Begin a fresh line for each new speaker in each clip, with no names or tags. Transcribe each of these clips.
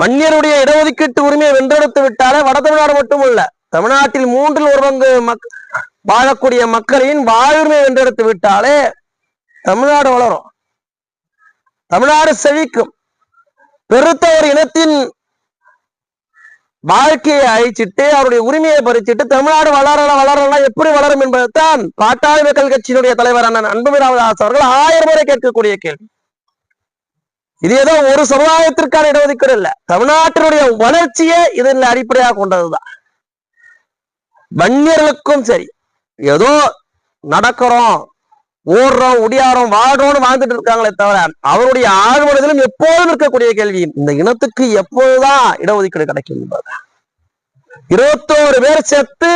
வன்னியருடைய இடஒதுக்கீட்டு உரிமையை வென்றெடுத்து விட்டாலே வட தமிழ்நாடு மட்டுமல்ல, தமிழ்நாட்டில் 1/3 வாழக்கூடிய மக்களின் வாழ்வுரிமையை வென்றெடுத்து விட்டாலே தமிழ்நாடு வளரும், தமிழ்நாடு செழிக்கும். பெருத்த ஒரு இனத்தின் வாழ்க்கையை அழிச்சிட்டு அவருடைய உரிமையை பறிச்சிட்டு தமிழ்நாடு வளரலாம் எப்படி வளரும் என்பதுதான் பாட்டாளி மக்கள் கட்சியினுடைய தலைவரான அன்புமணி ராமதாஸ் அவர்கள் 1000 முறை கேட்கக்கூடிய கேள்வி. இது ஏதோ ஒரு சமுதாயத்திற்கான இடஒதுக்கீடு இல்ல, தமிழ்நாட்டினுடைய வளர்ச்சியை இதன் அடிப்படையாக கொண்டதுதான். வன்னியர்களுக்கும் சரி, ஏதோ நடக்கிறோம், ஓடுறோம், ஒடியாரோம், வாடுறோம்னு வாழ்ந்துட்டு இருக்காங்களே தவிர அவருடைய ஆழ்மனதிலும் எப்போதும் இருக்கக்கூடிய கேள்வி, இந்த இனத்துக்கு எப்போதுதான் இடஒதுக்கீடு கிடைக்கும் என்பது. 21 பேர் செத்து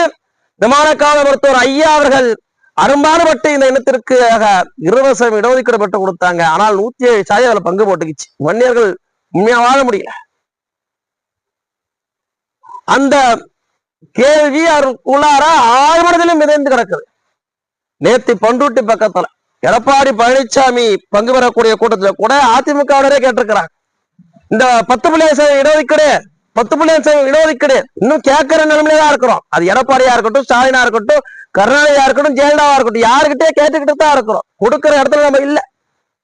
விமான கால மருத்துவர் ஐயா அவர்கள் அரும்பாடுபட்டு இந்த இனத்திற்கு 20% இடஒதுக்கீடு பெற்று கொடுத்தாங்க. ஆனால் 107 அதுல பங்கு போட்டுக்கிச்சு. வன்னியர்கள் உண்மையா வாழ முடியல. அந்த கேள்வி அவருக்குள்ளார ஆழ்மனதிலும் மிதந்து கிடக்குது. நேத்து பண்ருட்டி பக்கத்துல எடப்பாடி பழனிசாமி பங்கு பெறக்கூடிய கூட்டத்துல கூட அதிமுகவினரே கேட்டிருக்கிறாங்க, இந்த 10% இடஒதுக்கீடு 10% இடஒதுக்கீடு இன்னும் கேட்கிற நிலைமையில இருக்கிறோம். அது எடப்பாடியா இருக்கட்டும், ஸ்டாலினா இருக்கட்டும், கருணாநிதியா இருக்கட்டும், ஜெயலலிதாவா இருக்கட்டும், யாருக்கிட்டே கேட்டுக்கிட்டு தான் இருக்கிறோம். கொடுக்கிற இடத்துல நம்ம இல்ல,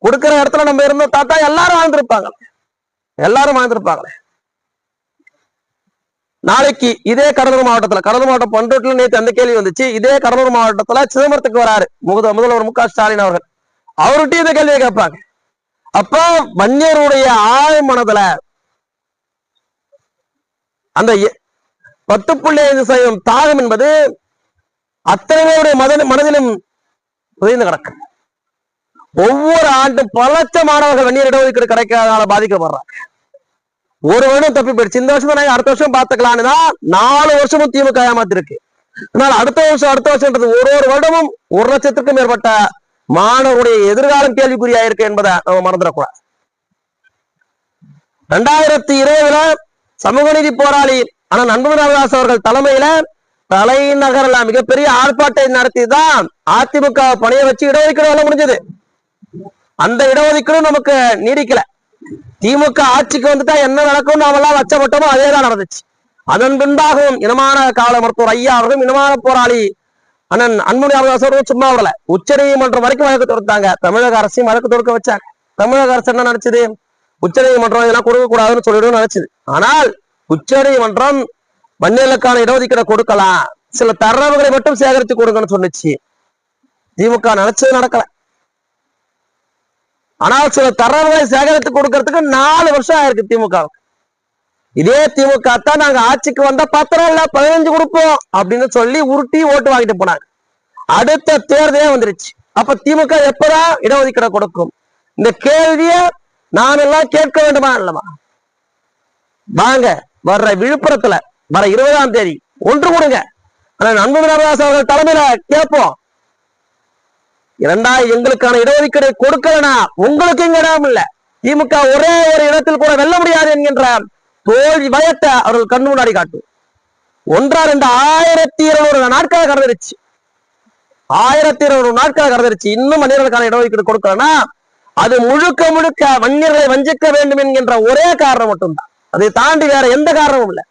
கொடுக்கிற இடத்துல நம்ம இருந்தோம் தாத்தா எல்லாரும் வாழ்ந்திருப்பாங்களே. நாளைக்கு இதே கடலூர் மாவட்டம் பண்ருட்டில நேற்று அந்த கேள்வி வந்துச்சு. இதே கடலூர் மாவட்டத்துல சிதம்பரத்துக்கு வராரு முதல்வர் மு க ஸ்டாலின் அவர்கள், அவர்கிட்ட இந்த கேள்வியை கேட்பாங்க. அப்ப வன்னியருடைய ஆழ் மனதுல அந்த 10.5% தாகம் என்பது அத்தனை பேருடைய மனதிலும் புதைந்து கிடக்கு. ஒவ்வொரு ஆண்டும் பல லட்சம் மாணவர்கள் வன்னியர் இடஒதுக்கீடு கிடைக்காதனால பாதிக்கப்படுறாங்க. ஒரு வருடம் தப்பி போயிடுச்சு. இந்த வருஷம் அடுத்த வருஷம் பார்த்துக்கலான்னு தான் 4 வருஷமும் திமுக ஏமாத்திருக்கு. ஆனால் அடுத்த வருஷம்ன்றது ஒரு வருடமும் 1 லட்சத்துக்கும் மேற்பட்ட மாணவருடைய எதிர்காலம் கேள்விக்குறியாயிருக்கு என்பதை நம்ம மறந்துடக்கூடாது. 2020 சமூக நீதி போராளி ஆனால் அன்புமணி ராமதாஸ் அவர்கள் தலைமையில தலைநகர்ல மிகப்பெரிய ஆர்ப்பாட்டத்தை நடத்தி தான் அதிமுக பணியை வச்சு இடஒதுக்கீடு முடிஞ்சது. அந்த இடஒதுக்கீடு நமக்கு நீடிக்கல. திமுக ஆட்சிக்கு வந்துட்டா என்ன நடக்கும் நாமெல்லாம் அச்சப்பட்டோமோ அதேதான் நடந்துச்சு. அதன் பின்பாகவும் இனமான காவல மருத்துவர் ஐயா அவர்களும் இனமான போராளி அண்ணன் அன்புமணி ராமதாஸ் அவர்களும் சும்மா விடல, உச்ச நீதிமன்றம் வரைக்கும் வழக்கு தொடுத்தாங்க. தமிழக அரசையும் வழக்கு தொடுக்க வச்சாங்க. தமிழக அரசு என்ன நினைச்சது, உச்ச நீதிமன்றம் இதெல்லாம் கொடுக்க கூடாதுன்னு சொல்லிடும் நினைச்சது. ஆனால் உச்ச நீதிமன்றம் வன்னியர்களுக்கான இடஒதுக்கீடை கொடுக்கலாம், சில தரவுகளை மட்டும் சேகரித்து கொடுங்கன்னு சொன்னிச்சு. திமுக நினைச்சது நடக்கல. ஆனால் சில தரவுகளை சேகரித்து கொடுக்கறதுக்கு 4 வருஷம் ஆயிருக்கு திமுக. இதே திமுக தான் நாங்க ஆட்சிக்கு வந்தா 10 இல்ல 15 கொடுப்போம் அப்படின்னு சொல்லி உருட்டி ஓட்டு வாங்கிட்டு போனாங்க. அடுத்த தேர்தலே வந்துருச்சு. அப்ப திமுக எப்பதான் இடஒதுக்கீடு கொடுக்கும்? இந்த கேள்விய நான் எல்லாம் கேட்க வேண்டுமா இல்லமா? வாங்க, வர்ற விழுப்புரத்துல வர 20ஆம் தேதி ஒன்று கொடுங்க. அன்புமணி ராமதாஸ் அவர்கள் தலைமையில கேட்போம். எங்களுக்கான இடஒதுக்கீடு கொடுக்கலனா உங்களுக்கு இங்க இடம் இல்ல, திமுக ஒரே ஒரு இடத்தில் கூட வெல்ல முடியாது என்கின்ற தோல்வி பயத்தை அவர்கள் கண்ணு முன்னாடி காட்டும். 1200 நாட்களை கடந்துருச்சு. 1200 நாட்களை கடந்துருச்சு. இன்னும் வன்னியர்களுக்கான இடஒதுக்கீடு கொடுக்கலனா அது முழுக்க வன்னியர்களை வஞ்சிக்க வேண்டும் என்கின்ற ஒரே காரணம் மட்டும்தான். அதை தாண்டி வேற எந்த காரணமும் இல்லை.